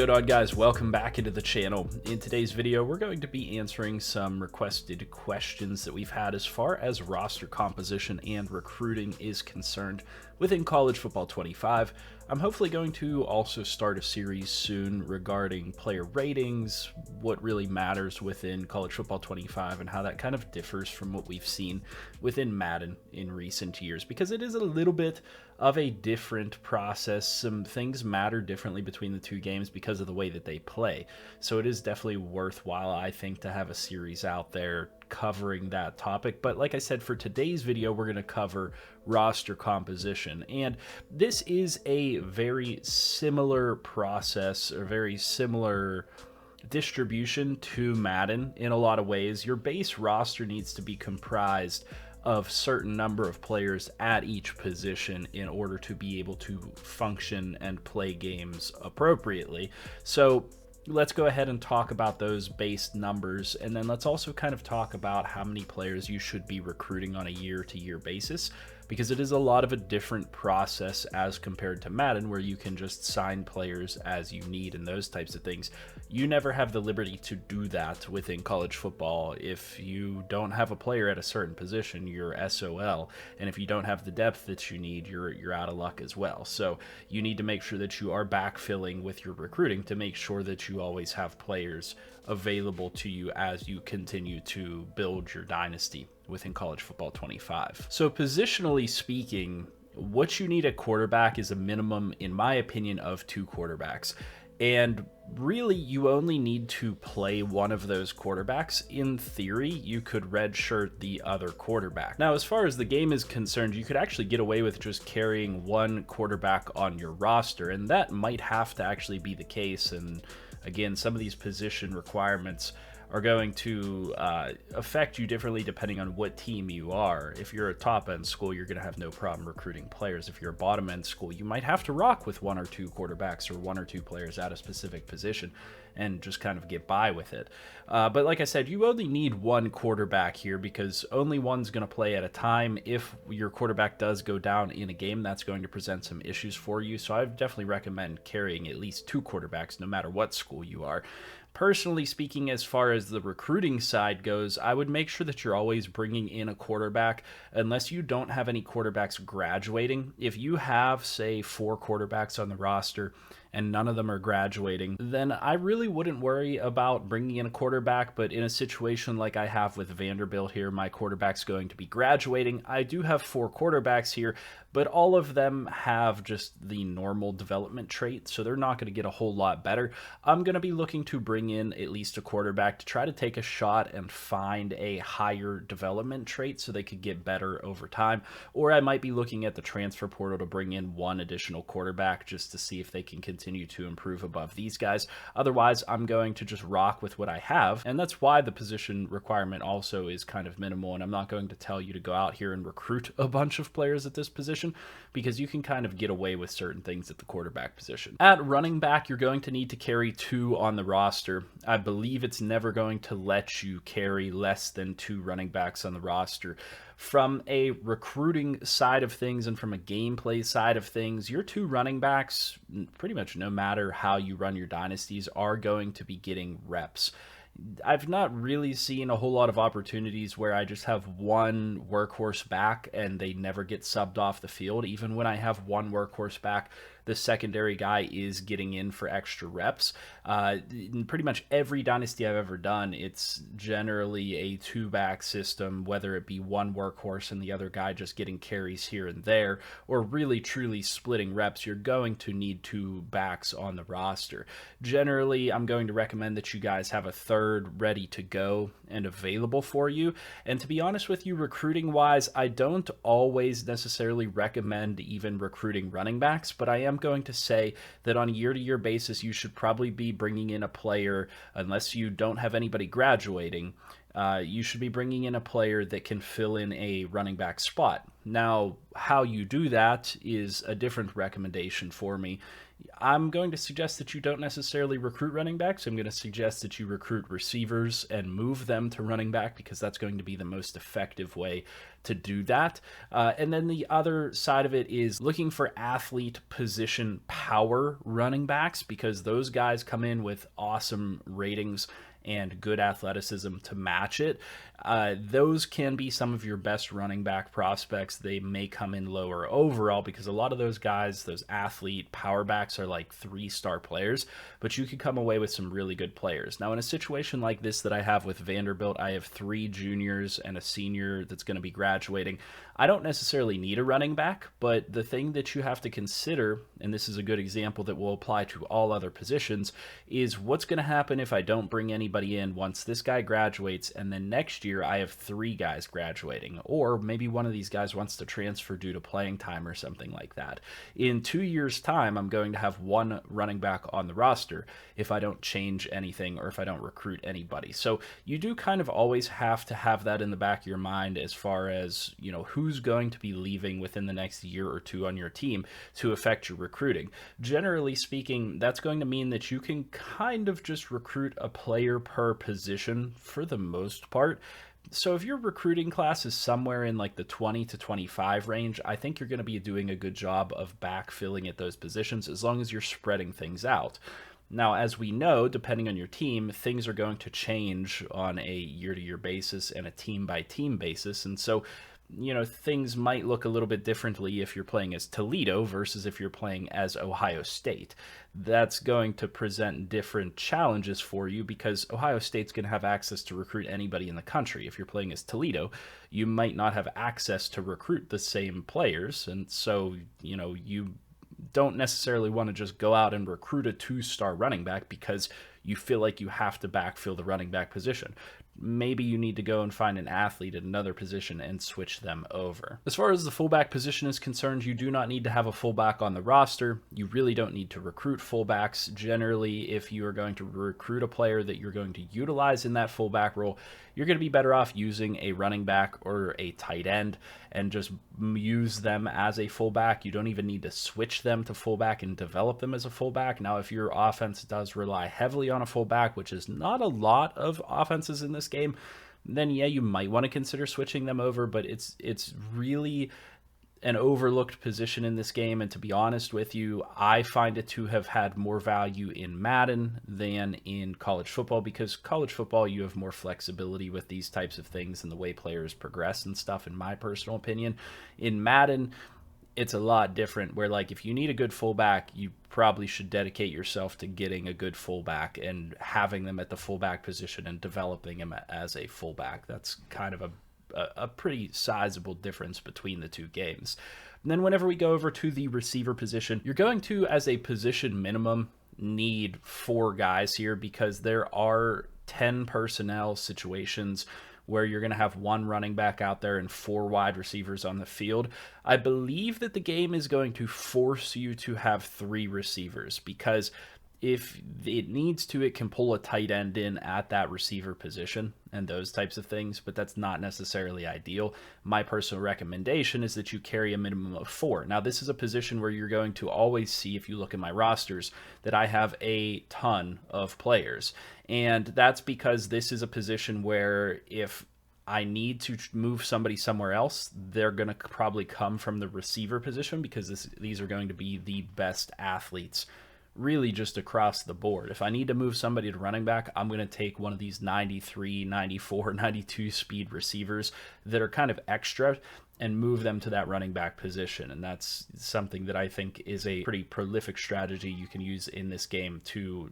going on, guys? Welcome back into the channel. In today's video, we're going to be answering some requested questions that we've had as far as roster composition and recruiting is concerned within College Football 25. I'm hopefully going to also start a series soon regarding player ratings, what really matters within College Football 25, and how that kind of differs from what we've seen within Madden in recent years, because it is a little bit of a different process. Some things matter differently between the two games because of the way that they play. So it is definitely worthwhile, I think, to have a series out there covering that topic. But like I said, for today's video, we're going to cover roster composition. And this is a very similar process, or very similar distribution to Madden in a lot of ways. Your base roster needs to be comprised of certain number of players at each position in order to be able to function and play games appropriately. So let's go ahead and talk about those base numbers, and then let's also kind of talk about how many players you should be recruiting on a year-to-year basis, because it is a lot of a different process as compared to Madden, where you can just sign players as you need and those types of things. You never have the liberty to do that within college football. If you don't have a player at a certain position, you're SOL, and if you don't have the depth that you need, you're out of luck as well. So you need to make sure that you are backfilling with your recruiting to make sure that you always have players available to you as you continue to build your dynasty within College Football 25. So positionally speaking, what you need at quarterback is a minimum, in my opinion, of 2 quarterbacks. And really, you only need to play one of those quarterbacks. In theory, you could redshirt the other quarterback. Now, as far as the game is concerned, you could actually get away with just carrying one quarterback on your roster, and that might have to actually be the case. And again, some of these position requirements are going to affect you differently depending on what team you are. If you're a top-end school, you're going to have no problem recruiting players. If you're a bottom-end school, you might have to rock with 1 or 2 quarterbacks or 1 or 2 players at a specific position and just kind of get by with it. But like I said, you only need one quarterback here, because only one's going to play at a time. If your quarterback does go down in a game, that's going to present some issues for you. So I definitely recommend carrying at least 2 quarterbacks no matter what school you are. Personally speaking, as far as the recruiting side goes, I would make sure that you're always bringing in a quarterback unless you don't have any quarterbacks graduating. If you have, say, 4 quarterbacks on the roster and none of them are graduating, then I really wouldn't worry about bringing in a quarterback. But in a situation like I have with Vanderbilt here, my quarterback's going to be graduating. I do have 4 quarterbacks here, but all of them have just the normal development trait, so they're not going to get a whole lot better. I'm going to be looking to bring in at least a quarterback to try to take a shot and find a higher development trait so they could get better over time. Or I might be looking at the transfer portal to bring in 1 additional quarterback just to see if they can continue to improve above these guys. Otherwise, I'm going to just rock with what I have, and that's why the position requirement also is kind of minimal. And I'm not going to tell you to go out here and recruit a bunch of players at this position, because you can kind of get away with certain things at the quarterback position. At running back, you're going to need to carry 2 on the roster. I believe it's never going to let you carry less than 2 running backs on the roster. From a recruiting side of things and from a gameplay side of things, your 2 running backs, pretty much no matter how you run your dynasties, are going to be getting reps. I've not really seen a whole lot of opportunities where I just have 1 workhorse back and they never get subbed off the field. Even when I have 1 workhorse back, the secondary guy is getting in for extra reps. In pretty much every dynasty I've ever done, it's generally a 2-back system, whether it be 1 workhorse and the other guy just getting carries here and there, or really truly splitting reps. You're going to need 2 backs on the roster. Generally, I'm going to recommend that you guys have a 3rd ready to go and available for you. And to be honest with you, recruiting wise, I don't always necessarily recommend even recruiting running backs, but I am going to say that on a year-to-year basis, you should probably be bringing in a player, unless you don't have anybody graduating, you should be bringing in a player that can fill in a running back spot. Now, how you do that is a different recommendation for me. I'm going to suggest that you don't necessarily recruit running backs. I'm going to suggest that you recruit receivers and move them to running back, because that's going to be the most effective way to do that. And then the other side of it is looking for athlete position power running backs, because those guys come in with awesome ratings and good athleticism to match it. Those can be some of your best running back prospects. They may come in lower overall because a lot of those guys, those athlete power backs, are like 3-star players, but you could come away with some really good players. Now, in a situation like this that I have with Vanderbilt, I have 3 juniors and a senior that's going to be graduating. I don't necessarily need a running back, but the thing that you have to consider, and this is a good example that will apply to all other positions, is what's going to happen if I don't bring anybody in once this guy graduates, and then next year I have 3 guys graduating, or maybe one of these guys wants to transfer due to playing time or something like that. In 2 years' time, I'm going to have 1 running back on the roster if I don't change anything or if I don't recruit anybody. So you do kind of always have to have that in the back of your mind as far as, you know, who's going to be leaving within the next year or 2 on your team to affect your recruiting. Generally speaking, that's going to mean that you can kind of just recruit a player per position for the most part. So if your recruiting class is somewhere in like the 20 to 25 range, I think you're going to be doing a good job of backfilling at those positions as long as you're spreading things out. Now, as we know, depending on your team, things are going to change on a year-to-year basis and a team-by-team basis. And so, you know, things might look a little bit differently if you're playing as Toledo versus if you're playing as Ohio State. That's going to present different challenges for you because Ohio State's going to have access to recruit anybody in the country. If you're playing as Toledo, you might not have access to recruit the same players. And so, you know, you don't necessarily want to just go out and recruit a 2-star running back because you feel like you have to backfill the running back position. Maybe you need to go and find an athlete at another position and switch them over. As far as the fullback position is concerned, you do not need to have a fullback on the roster. You really don't need to recruit fullbacks. Generally, if you are going to recruit a player that you're going to utilize in that fullback role, you're going to be better off using a running back or a tight end and just use them as a fullback. You don't even need to switch them to fullback and develop them as a fullback. Now, if your offense does rely heavily on a fullback, which is not a lot of offenses in this game, then yeah, you might want to consider switching them over, but it's really an overlooked position in this game, and to be honest with you, I find it to have had more value in Madden than in college football, because college football, you have more flexibility with these types of things and the way players progress and stuff, in my personal opinion. In Madden, it's a lot different, where like if you need a good fullback, you probably should dedicate yourself to getting a good fullback and having them at the fullback position and developing them as a fullback. That's kind of a pretty sizable difference between the two games. And then whenever we go over to the receiver position, you're going to, as a position minimum, need 4 guys here, because there are 10 personnel situations where you're going to have 1 running back out there and 4 wide receivers on the field. I believe that the game is going to force you to have 3 receivers, because if it needs to, it can pull a tight end in at that receiver position and those types of things, but that's not necessarily ideal. My personal recommendation is that you carry a minimum of 4. Now, this is a position where you're going to always see, if you look at my rosters, that I have a ton of players. And that's because this is a position where if I need to move somebody somewhere else, they're going to probably come from the receiver position, because these are going to be the best athletes really just across the board. If I need to move somebody to running back, I'm going to take one of these 93, 94, 92 speed receivers that are kind of extra and move them to that running back position. And that's something that I think is a pretty prolific strategy you can use in this game to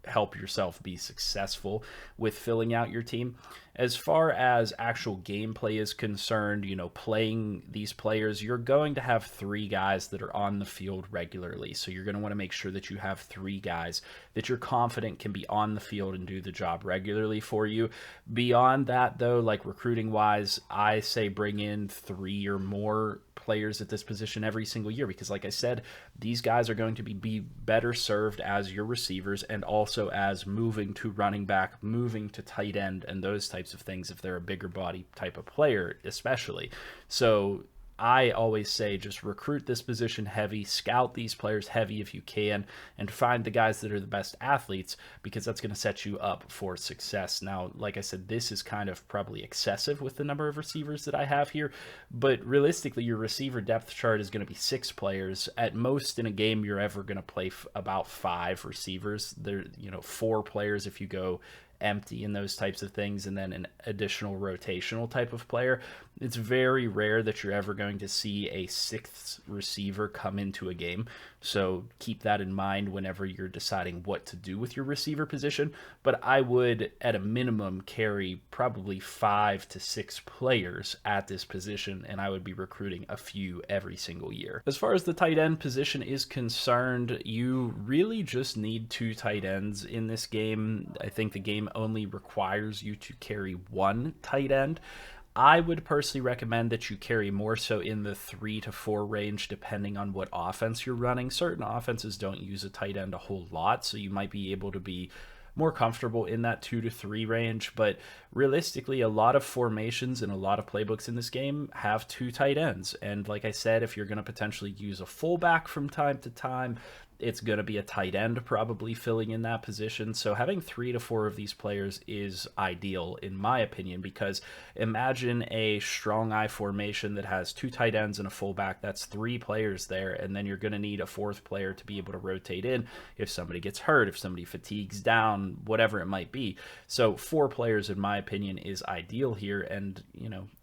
help yourself be successful with filling out your team. As far as actual gameplay is concerned, you know, playing these players, you're going to have 3 guys that are on the field regularly. So you're going to want to make sure that you have 3 guys that you're confident can be on the field and do the job regularly for you. Beyond that, though, like recruiting wise, I say bring in 3 or more players at this position every single year, because like I said, these guys are going to be better served as your receivers and also as moving to running back, moving to tight end, and those types of things if they're a bigger body type of player especially. So I always say just recruit this position heavy, scout these players heavy if you can, and find the guys that are the best athletes, because that's going to set you up for success. Now, like I said, this is kind of probably excessive with the number of receivers that I have here, but realistically, your receiver depth chart is going to be 6 players. At most in a game, you're ever going to play about 5 receivers. There, 4 players if you go empty and those types of things, and then an additional rotational type of player. It's very rare that you're ever going to see a 6th receiver come into a game. So keep that in mind whenever you're deciding what to do with your receiver position. But I would, at a minimum, carry probably 5 to 6 players at this position, and I would be recruiting a few every single year. As far as the tight end position is concerned, you really just need 2 tight ends in this game. I think the game only requires you to carry 1 tight end. I would personally recommend that you carry more so in the 3 to 4 range, depending on what offense you're running. Certain offenses don't use a tight end a whole lot, so you might be able to be more comfortable in that 2 to 3 range. But realistically, a lot of formations and a lot of playbooks in this game have 2 tight ends. And like I said, if you're going to potentially use a fullback from time to time, it's going to be a tight end probably filling in that position. So having 3 to 4 of these players is ideal, in my opinion, because imagine a strong eye formation that has 2 tight ends and a fullback. That's 3 players there, and then you're going to need a 4th player to be able to rotate in if somebody gets hurt, if somebody fatigues down, whatever it might be. So 4 players, in my opinion, is ideal here. And,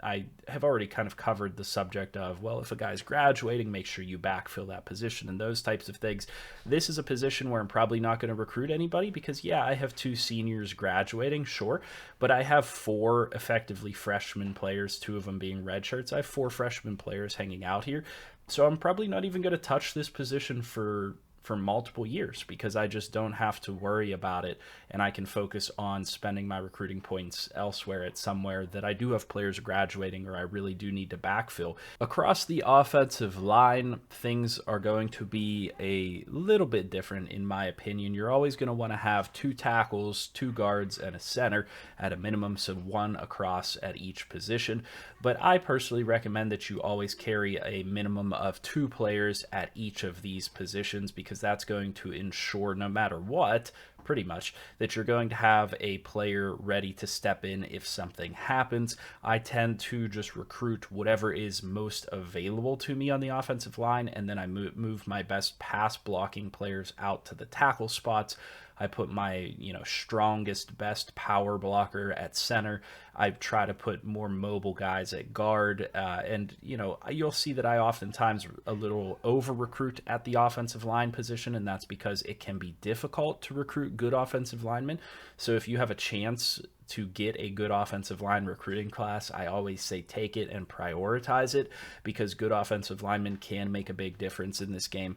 I have already kind of covered the subject of, well, if a guy's graduating, make sure you backfill that position and those types of things. This is a position where I'm probably not going to recruit anybody because, yeah, I have 2 seniors graduating, sure, but I have 4 effectively freshman players, 2 of them being redshirts. I have 4 freshman players hanging out here, so I'm probably not even going to touch this position for multiple years because I just don't have to worry about it, and I can focus on spending my recruiting points elsewhere at somewhere that I do have players graduating or I really do need to backfill. Across the offensive line, things are going to be a little bit different in my opinion. You're always going to want to have 2 tackles, 2 guards, and a center at a minimum, so 1 across at each position. But I personally recommend that you always carry a minimum of 2 players at each of these positions, because that's going to ensure, no matter what, pretty much, that you're going to have a player ready to step in if something happens. I tend to just recruit whatever is most available to me on the offensive line, and then I move my best pass blocking players out to the tackle spots. I put my, strongest, best power blocker at center. I try to put more mobile guys at guard. And you'll see that I oftentimes a little over-recruit at the offensive line position, and that's because it can be difficult to recruit good offensive linemen. So if you have a chance to get a good offensive line recruiting class, I always say take it and prioritize it, because good offensive linemen can make a big difference in this game.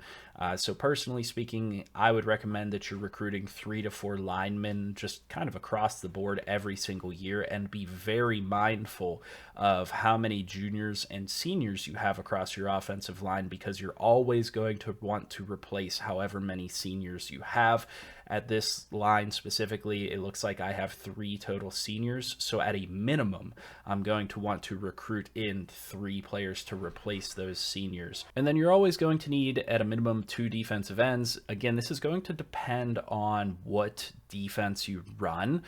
So personally speaking, I would recommend that you're recruiting 3 to 4 linemen just kind of across the board every single year, and be very mindful of how many juniors and seniors you have across your offensive line, because you're always going to want to replace however many seniors you have. At this line specifically, it looks like I have 3 total seniors. So at a minimum, I'm going to want to recruit in 3 players to replace those seniors. And then you're always going to need, at a minimum, 2 defensive ends. Again, this is going to depend on what defense you run,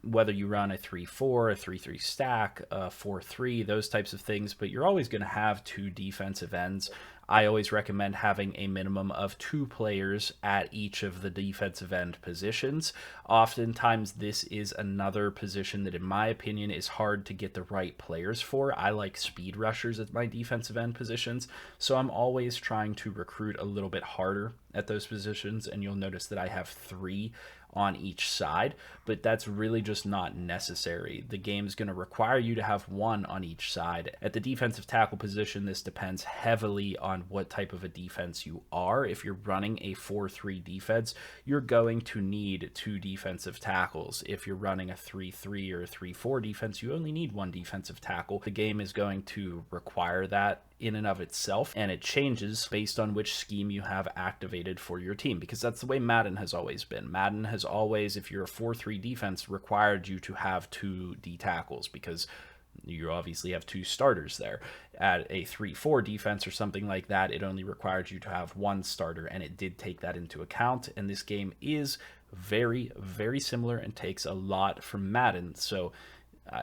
whether you run a 3-4, a 3-3 stack, a 4-3, those types of things, but you're always going to have 2 defensive ends. I always recommend having a minimum of 2 players at each of the defensive end positions. Oftentimes, this is another position that, in my opinion, is hard to get the right players for. I like speed rushers at my defensive end positions, so I'm always trying to recruit a little bit harder at those positions, and you'll notice that I have 3 on each side, but that's really just not necessary. The game's going to require you to have 1 on each side. At the defensive tackle position, this depends heavily on what type of a defense you are. If you're running a 4-3 defense, you're going to need 2 defensive tackles. If you're running a 3-3 or a 3-4 defense, you only need 1 defensive tackle. The game is going to require that in and of itself, and it changes based on which scheme you have activated for your team, because that's the way Madden has always been. Madden has always, if you're a 4-3 defense, required you to have 2 D tackles, because you obviously have 2 starters there. At a 3-4 defense or something like that, it only required you to have 1 starter, and it did take that into account. And this game is very, very similar and takes a lot from Madden. So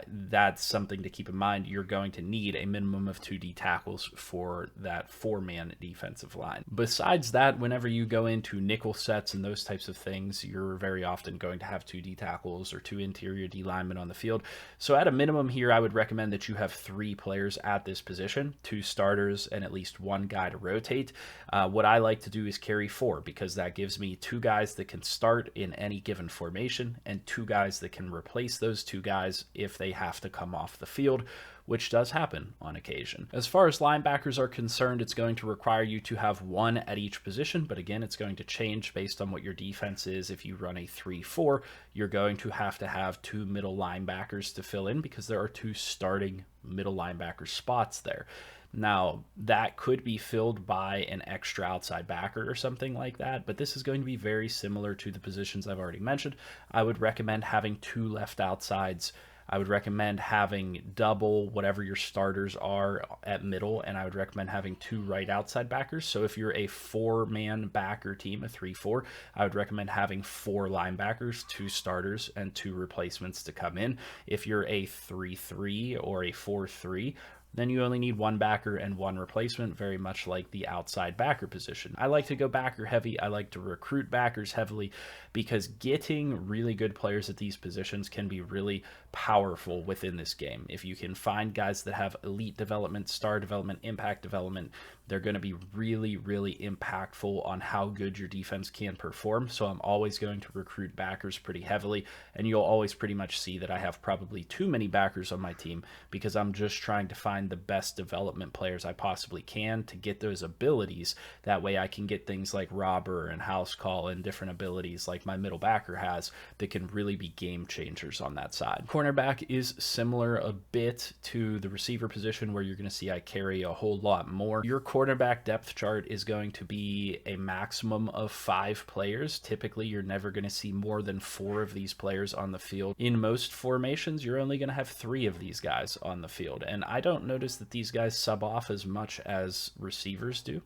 that's something to keep in mind. You're going to need a minimum of 2 D tackles for that 4-man defensive line. Besides that, whenever you go into nickel sets and those types of things, you're very often going to have 2 D tackles or 2 interior D linemen on the field. So at a minimum here, I would recommend that you have 3 players at this position, 2 starters and at least 1 guy to rotate. What I like to do is carry 4, because that gives me 2 guys that can start in any given formation and 2 guys that can replace those 2 guys if they have to come off the field, which does happen on occasion. As far as linebackers are concerned, it's going to require you to have 1 at each position, but again, it's going to change based on what your defense is. If you run a 3-4, you're going to have 2 middle linebackers to fill in, because there are 2 starting middle linebacker spots there. Now, that could be filled by an extra outside backer or something like that, but this is going to be very similar to the positions I've already mentioned. I would recommend having 2 left outsides. I would recommend having double whatever your starters are at middle, and I would recommend having 2 right outside backers. So if you're a 4-man backer team, a 3-4, I would recommend having 4 linebackers, 2 starters, and 2 replacements to come in. If you're a 3-3 or a 4-3, then you only need 1 backer and 1 replacement, very much like the outside backer position. I like to go backer heavy. I like to recruit backers heavily, because getting really good players at these positions can be really powerful within this game. If you can find guys that have elite development, star development, impact development, they're going to be really, really impactful on how good your defense can perform. So I'm always going to recruit backers pretty heavily, and you'll always pretty much see that I have probably too many backers on my team, because I'm just trying to find the best development players I possibly can to get those abilities. That way I can get things like robber and house call and different abilities like my middle backer has that can really be game changers on that side. Cornerback is similar a bit to the receiver position, where you're going to see I carry a whole lot more. Your cornerback depth chart is going to be a maximum of 5 players. Typically, you're never going to see more than 4 of these players on the field. In most formations, you're only going to have 3 of these guys on the field, and I don't notice that these guys sub off as much as receivers do.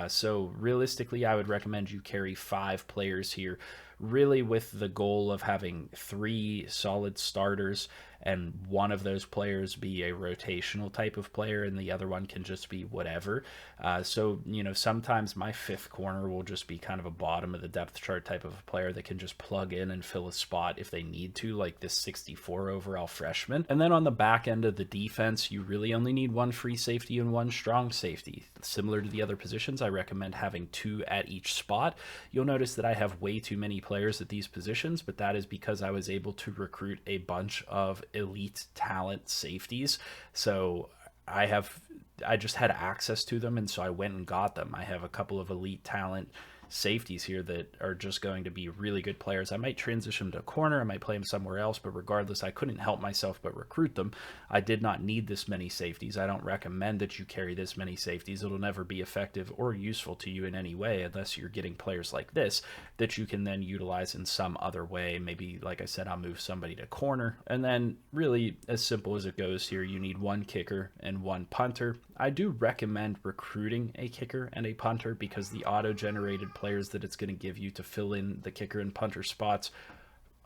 So realistically, I would recommend you carry 5 players here, really with the goal of having 3 solid starters and one of those players be a rotational type of player and the other one can just be whatever. So, you know, sometimes my 5th corner will just be kind of a bottom of the depth chart type of a player that can just plug in and fill a spot if they need to, like this 64 overall freshman. And then on the back end of the defense, you really only need 1 free safety and 1 strong safety. Similar to the other positions, I recommend having 2 at each spot. You'll notice that I have way too many players at these positions, but that is because I was able to recruit a bunch of elite talent safeties. So I just had access to them, and so I went and got them. I have a couple of elite talent safeties here that are just going to be really good players. I might transition to a corner, I might play them somewhere else, but regardless, I couldn't help myself but recruit them. I did not need this many safeties. I don't recommend that you carry this many safeties. It'll never be effective or useful to you in any way unless you're getting players like this that you can then utilize in some other way. Maybe, like I said, I'll move somebody to corner. And then really, as simple as it goes here, you need 1 kicker and 1 punter. I do recommend recruiting a kicker and a punter because the auto-generated players that it's going to give you to fill in the kicker and punter spots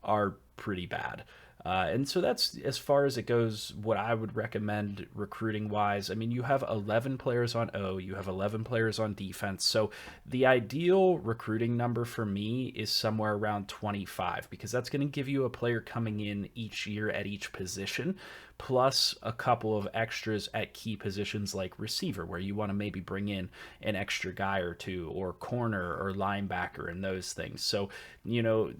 are pretty bad. And so that's as far as it goes, what I would recommend recruiting wise. I mean, you have 11 players on O, you have 11 players on defense. So the ideal recruiting number for me is somewhere around 25, because that's going to give you a player coming in each year at each position, plus a couple of extras at key positions like receiver, where you want to maybe bring in an extra guy or 2, or corner or linebacker and those things. So, you know,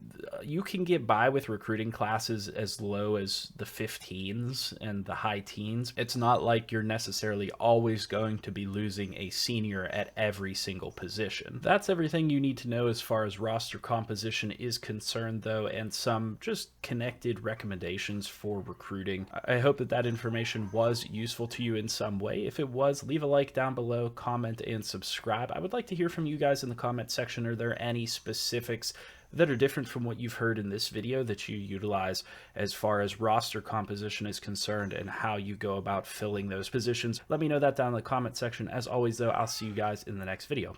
you can get by with recruiting classes as low as the 15s and the high teens. It's not like you're necessarily always going to be losing a senior at every single position. That's everything you need to know as far as roster composition is concerned, though, and some just connected recommendations for recruiting. I hope that information was useful to you in some way. If it was, leave a like down below, comment, and subscribe. I would like to hear from you guys in the comment section. Are there any specifics that are different from what you've heard in this video that you utilize as far as roster composition is concerned and how you go about filling those positions. Let me know that down in the comment section. As always though, I'll see you guys in the next video.